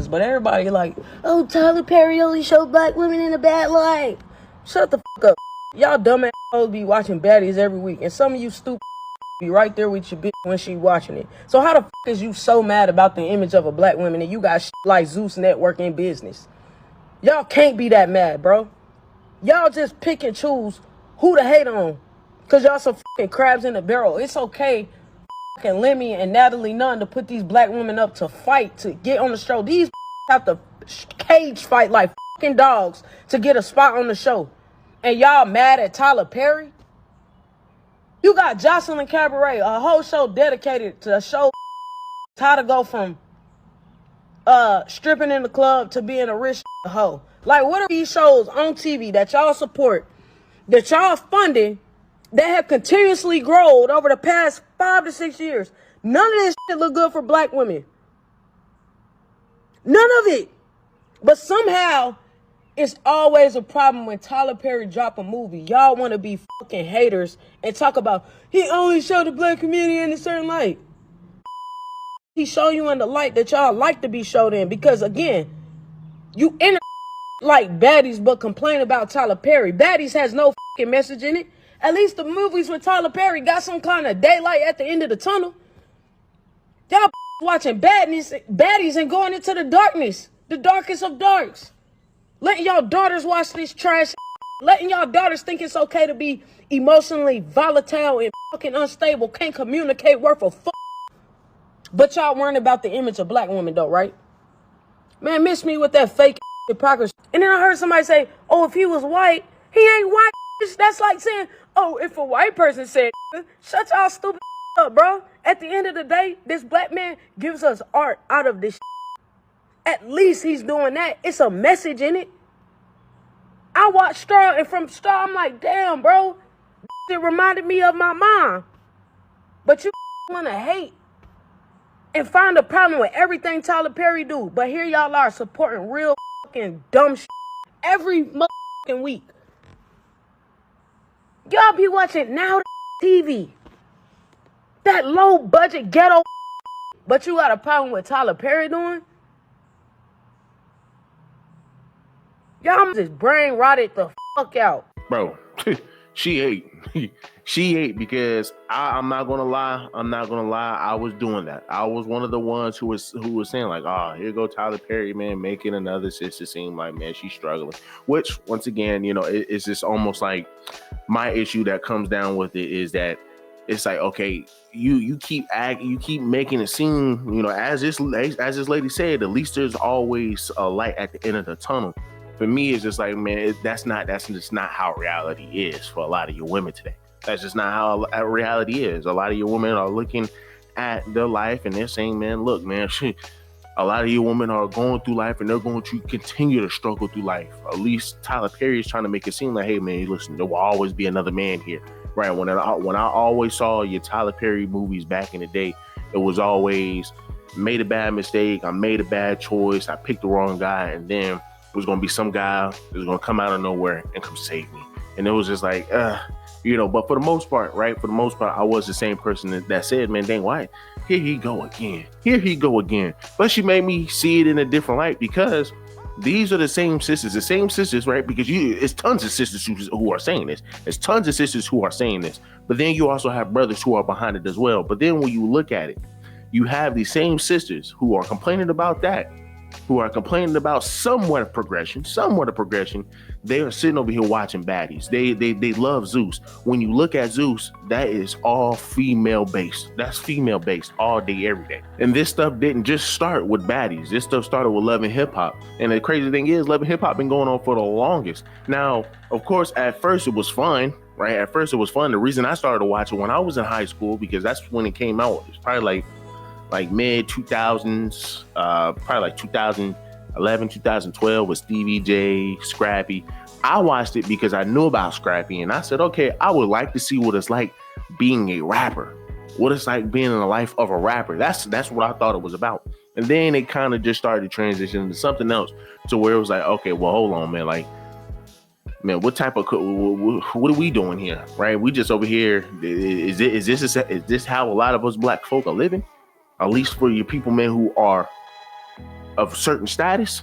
sisters, but everybody like, oh, Tyler Perry only showed black women in a bad light. Shut the fuck up. Y'all dumb assholes be watching baddies every week, and some of you stupid be right there with your bitch when she watching it. So how the fuck is you so mad about the image of a black woman and you got shit like Zeus Network in business? Y'all can't be that mad, bro. Y'all just pick and choose who to hate on, cause y'all some fucking crabs in a barrel. It's okay, fucking Lemmy and Natalie Nunn, to put these black women up to fight, to get on the show. These have to cage fight like fucking dogs to get a spot on the show. And y'all mad at Tyler Perry? You got Jocelyn Cabaret, a whole show dedicated to show how to go from stripping in the club to being a rich hoe. Like, what are these shows on TV that y'all support, that y'all funding, that have continuously grown over the past 5 to 6 years? None of this shit look good for black women. None of it. But somehow, it's always a problem when Tyler Perry drop a movie. Y'all want to be fucking haters and talk about, he only showed the black community in a certain light. He show you in the light that y'all like to be showed in. Because again, you like baddies but complain about Tyler Perry. Baddies has no fucking message in it. At least the movies with Tyler Perry got some kind of daylight at the end of the tunnel. Y'all watching baddies and going into the darkness. The darkest of darks. Letting y'all daughters watch this trash. Letting y'all daughters think it's okay to be emotionally volatile and fucking unstable. Can't communicate worth a fuck. But y'all worrying about the image of black women though, right? Man, miss me with that fake hypocrisy. And then I heard somebody say, oh, if he was white, he ain't white. That's like saying, oh, if a white person said, shut y'all stupid up, bro. At the end of the day, this black man gives us art out of this. At least he's doing that. It's a message in it. I watched Straw, and from Straw, I'm like, damn, bro. It reminded me of my mom. But you want to hate and find a problem with everything Tyler Perry do. But here y'all are supporting real fucking dumb shit every motherfucking week. Y'all be watching Now TV. That low budget ghetto. But you got a problem with Tyler Perry doing? Y'all just brain rotted the fuck out. Bro, she ate. She ate because I'm not gonna lie. I was doing that. I was one of the ones who was saying like, oh, here go Tyler Perry, man, making another sister seem like, man, she's struggling. Which, once again, it's just almost like my issue that comes down with it is that it's like, okay, you keep making it seem, as this lady said, at least there's always a light at the end of the tunnel. For me, it's just like, man, that's just not how reality is for a lot of your women today. That's just not how reality is. A lot of your women are looking at their life and they're saying, man, look, man, a lot of your women are going through life and they're going to continue to struggle through life. At least Tyler Perry is trying to make it seem like, hey, man, listen, there will always be another man here. Right? When I always saw your Tyler Perry movies back in the day, it was always made a bad mistake. I made a bad choice. I picked the wrong guy. And then was going to be some guy that was going to come out of nowhere and come save me. And it was just like, but for the most part, right? For the most part, I was the same person that said, man, dang, why? Here he go again. But she made me see it in a different light because these are the same sisters, right? Because it's tons of sisters who are saying this. There's tons of sisters who are saying this. But then you also have brothers who are behind it as well. But then when you look at it, you have these same sisters who are complaining about that, who are complaining about somewhat of progression. They are sitting over here watching baddies. They love Zeus. When you look at Zeus, that is all female based. That's female based all day, every day. And this stuff didn't just start with baddies. This stuff started with Love and Hip Hop. And the crazy thing is, Love and Hip Hop been going on for the longest. Now, of course, at first it was fun, right? At first it was fun. The reason I started to watch it when I was in high school, because that's when it came out. It's probably like mid 2000s, probably like 2011, 2012 with Stevie J, Scrappy. I watched it because I knew about Scrappy and I said, okay, I would like to see what it's like being a rapper, what it's like being in the life of a rapper. That's what I thought it was about. And then it kind of just started to transition into something else to where it was like, okay, well, hold on, man. Like, man, what are we doing here? Right? We just over here. Is this how a lot of us black folk are living? At least for your people, man, who are of certain status.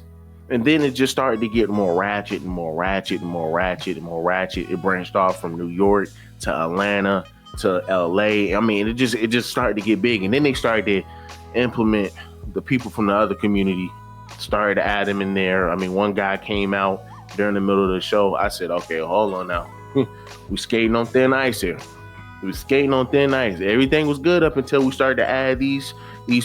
And then it just started to get more ratchet and more ratchet and more ratchet and more ratchet. It branched off from New York to Atlanta to LA. I mean, it just started to get big. And then they started to implement the people from the other community, started to add them in there. I mean, one guy came out during the middle of the show. I said, okay, hold on now. We skating on thin ice here. We were skating on thin ice. Everything was good up until we started to add these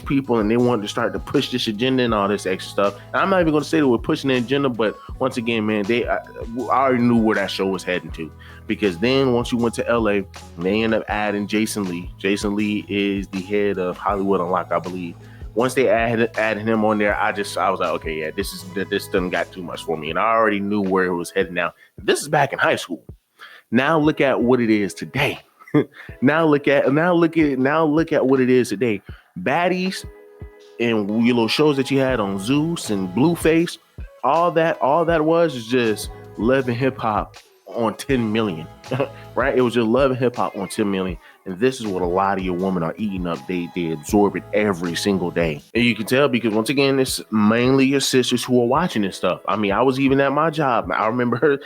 people, and they wanted to start to push this agenda and all this extra stuff. And I'm not even going to say that we're pushing the agenda, but once again, man, I already knew where that show was heading to, because then once you went to LA, they ended up adding Jason Lee. Jason Lee is the head of Hollywood Unlocked, I believe. Once they added him on there, I was like, okay, yeah, this done got too much for me, and I already knew where it was heading. Now, this is back in high school. Now look at what it is today. Now look at what it is today. Baddies and your little shows that you had on Zeus and Blueface, all that was is just love and hip hop on 10 million, right? It was just love and hip hop on 10 million. And this is what a lot of your women are eating up. They absorb it every single day. And you can tell because once again, it's mainly your sisters who are watching this stuff. I mean, I was even at my job. I remember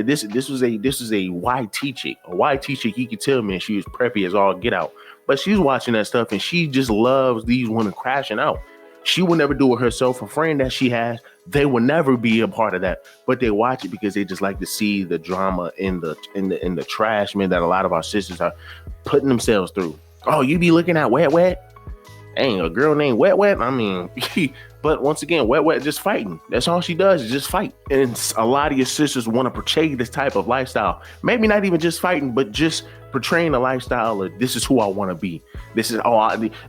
this was a YT chick. A YT chick, you could tell me she was preppy as all get out. But she's watching that stuff and she just loves these women crashing out. She will never do it herself. A friend that she has, they will never be a part of that. But they watch it because they just like to see the drama in the trash, man, that a lot of our sisters are putting themselves through. Oh, you be looking at Wet Wet? Dang, a girl named Wet Wet? I mean, but once again, Wet Wet just fighting. That's all she does is just fight. And a lot of your sisters want to portray this type of lifestyle. Maybe not even just fighting, but just portraying a lifestyle of this is who I want to be. This is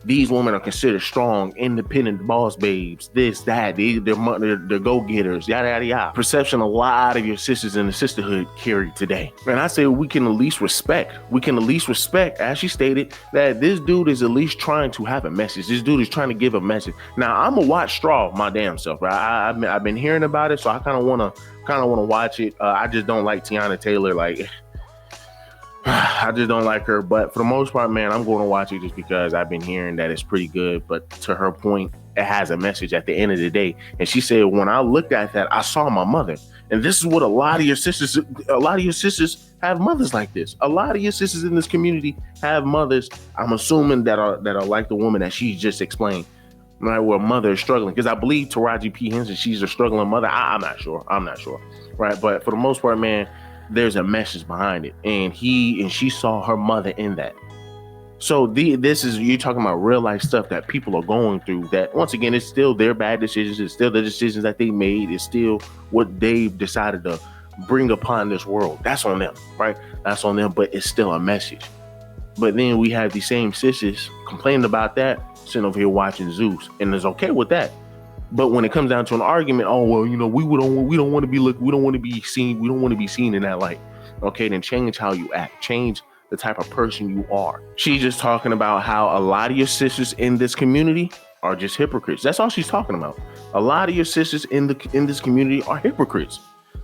these women are considered strong, independent boss babes. This, that, they're go-getters, yada yada yada. Perception a lot of your sisters in the sisterhood carry today. And I say we can at least respect, as she stated, that this dude is at least trying to have a message. This dude is trying to give a message. Now I'm gonna watch Straw my damn self. Right? I've been hearing about it, so I kind of wanna watch it. I just don't like Tiana Taylor. Like, I just don't like her, but for the most part, man, I'm going to watch it just because I've been hearing that it's pretty good. But to her point, it has a message at the end of the day. And she said, when I looked at that, I saw my mother. And this is what a lot of your sisters have mothers like this. A lot of your sisters in this community have mothers, I'm assuming, that are like the woman that she just explained. Right, where a mother is struggling. Because I believe Taraji P. Henson, she's a struggling mother. I'm not sure. Right. But for the most part, man, there's a message behind it, and she saw her mother in that. So you're talking about real life stuff that people are going through, that once again, it's still their bad decisions. It's still the decisions that they made. It's still what they've decided to bring upon this world. That's on them, right? That's on them, but it's still a message. But then we have these same sisters complaining about that, sitting over here watching Zeus, and it's okay with that. But when it comes down to an argument, oh well, you know, we don't want to be seen in that light. Okay, then change how you act. Change the type of person you are. She's just talking about how a lot of your sisters in this community are just hypocrites. That's all she's talking about. A lot of your sisters in this community are hypocrites.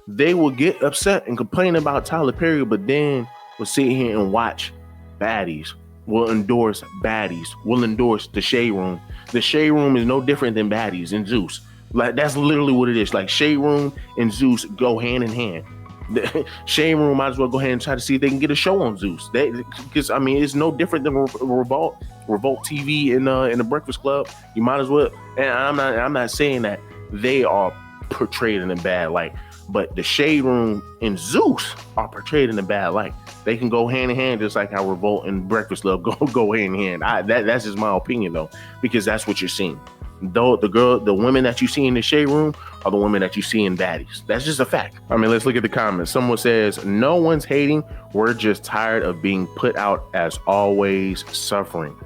They will get upset and complain about Tyler Perry, but then will sit here and watch baddies. Will endorse baddies. Will endorse the Shade Room. The Shade Room is no different than baddies and Zeus. Like, that's literally what it is. Like, Shade Room and Zeus go hand in hand. The Shade Room might as well go ahead and try to see if they can get a show on Zeus. Because I mean, it's no different than Revolt TV in the Breakfast Club. You might as well. And I'm not saying that they are portrayed in a bad light, but the Shade Room and Zeus are portrayed in a bad light. They can go hand in hand, just like how Revolt and Breakfast Club go hand in hand. That's just my opinion, though, because that's what you're seeing. Though the women that you see in the Shade Room are the women that you see in baddies. That's just a fact. I mean, let's look at the comments. Someone says, no one's hating. We're just tired of being put out as always suffering.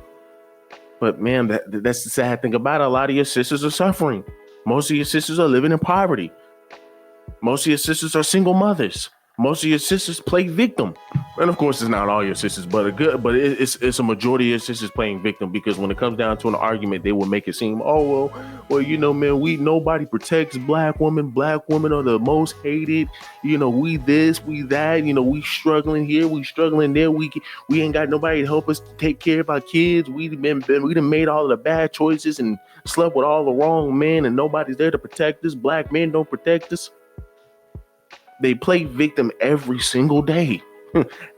But man, that's the sad thing about it. A lot of your sisters are suffering. Most of your sisters are living in poverty. Most of your sisters are single mothers. Most of your sisters play victim, and of course, it's not all your sisters, but it's a majority of your sisters playing victim, because when it comes down to an argument, they will make it seem, oh well, man, nobody protects black women. Black women are the most hated. We this, we that. We struggling here, we struggling there. We ain't got nobody to help us take care of our kids. We done made all of the bad choices and slept with all the wrong men, and nobody's there to protect us. Black men don't protect us. They play victim every single day.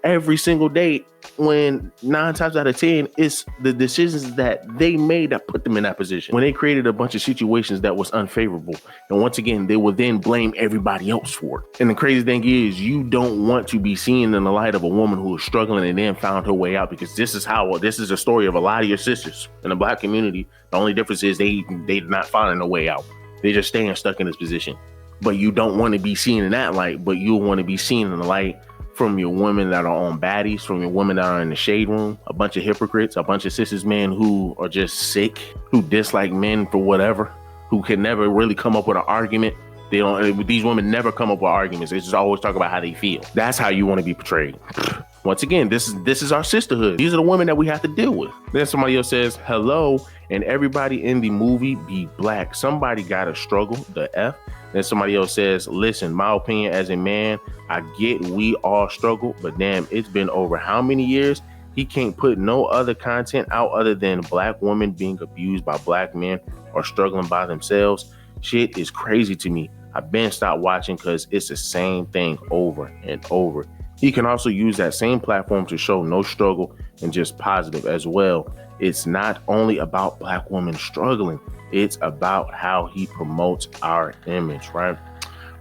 Every single day, when 9 times out of 10, it's the decisions that they made that put them in that position. When they created a bunch of situations that was unfavorable. And once again, they will then blame everybody else for it. And the crazy thing is, you don't want to be seen in the light of a woman who is struggling and then found her way out, because this is the story of a lot of your sisters in the black community. The only difference is they're not finding a way out. They're just staying stuck in this position. But you don't want to be seen in that light, but you want to be seen in the light from your women that are on baddies, from your women that are in the shade room, a bunch of hypocrites, a bunch of sisters, men who are just sick, who dislike men for whatever, who can never really come up with an argument. These women never come up with arguments. They just always talk about how they feel. That's how you want to be portrayed. Once again, this is our sisterhood. These are the women that we have to deal with. Then somebody else says, hello, and everybody in the movie be black. Somebody gotta struggle, the F. Then somebody else says, listen, my opinion as a man, I get we all struggle, but damn, it's been over how many years? He can't put no other content out other than black women being abused by black men or struggling by themselves. Shit is crazy to me. I've been stopped watching because it's the same thing over and over. He can also use that same platform to show no struggle and just positive as well. It's not only about black women struggling. It's about how he promotes our image, right?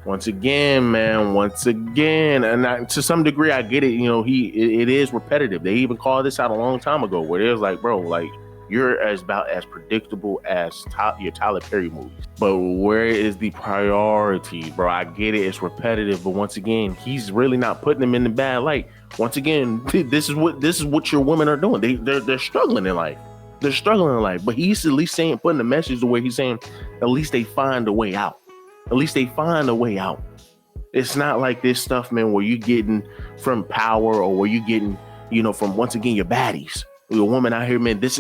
Once again, and to some degree, I get it. It is repetitive. They even called this out a long time ago, where it was like, bro, like, you're about as predictable as your Tyler Perry movies. But where is the priority, bro? I get it. It's repetitive, but once again, he's really not putting them in the bad light. Once again, this is what your women are doing. They're struggling in life. They're struggling in life, but he's at least putting the message the way he's saying, at least they find a way out. At least they find a way out. It's not like this stuff, man, where you're getting from power, or where you're getting, from, once again, your baddies. Your woman out here, man, this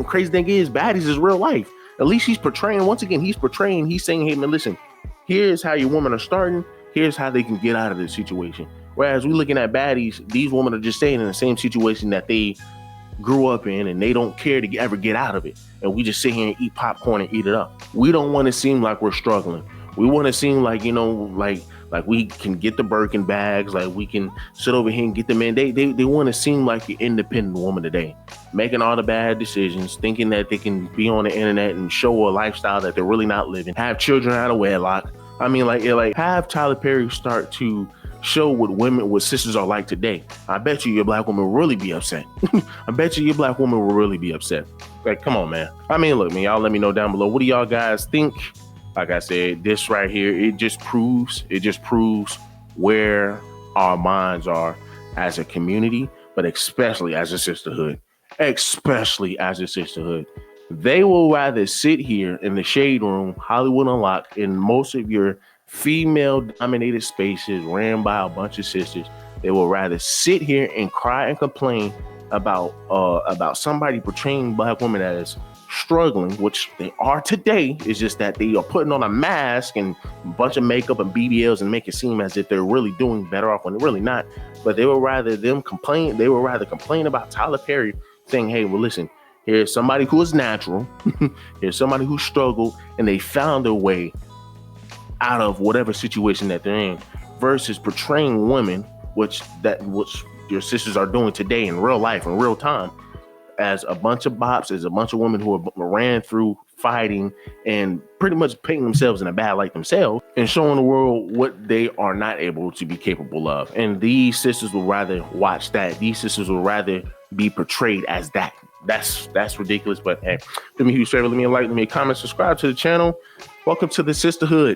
crazy thing is, baddies is real life. At least he's saying, hey, man, listen, here's how your women are starting. Here's how they can get out of this situation. Whereas we're looking at baddies, these women are just staying in the same situation that they grew up in, and they don't care to ever get out of it. And we just sit here and eat popcorn and eat it up. We don't want to seem like we're struggling. We want to seem like, like we can get the Birkin bags, like we can sit over here and get the man. They want to seem like the independent woman today, making all the bad decisions, thinking that they can be on the internet and show a lifestyle that they're really not living, have children out of wedlock. I mean, have Tyler Perry start to show what sisters are like today. I bet you your black woman will really be upset. Like, come on, man. I mean, look, man, y'all let me know down below. What do y'all guys think? Like I said, this right here, it just proves where our minds are as a community, but especially as a sisterhood. They will rather sit here in the shade room, Hollywood Unlocked, in most of your female-dominated spaces ran by a bunch of sisters. They will rather sit here and cry and complain about somebody portraying black women as struggling, which they are today. It's just that they are putting on a mask and a bunch of makeup and BBLs and make it seem as if they're really doing better off when they're really not. But they would rather complain about Tyler Perry, saying, hey, well, listen, here's somebody who is natural. Here's somebody who struggled and they found a way out of whatever situation that they're in, versus portraying women, which your sisters are doing today in real life, in real time, as a bunch of bops, as a bunch of women who ran through fighting and pretty much painting themselves in a bad light themselves, and showing the world what they are not able to be capable of. And these sisters would rather watch that. These sisters would rather be portrayed as that. That's ridiculous. But hey, do me a huge favor, leave me a like, leave me a comment, subscribe to the channel. Welcome to the sisterhood.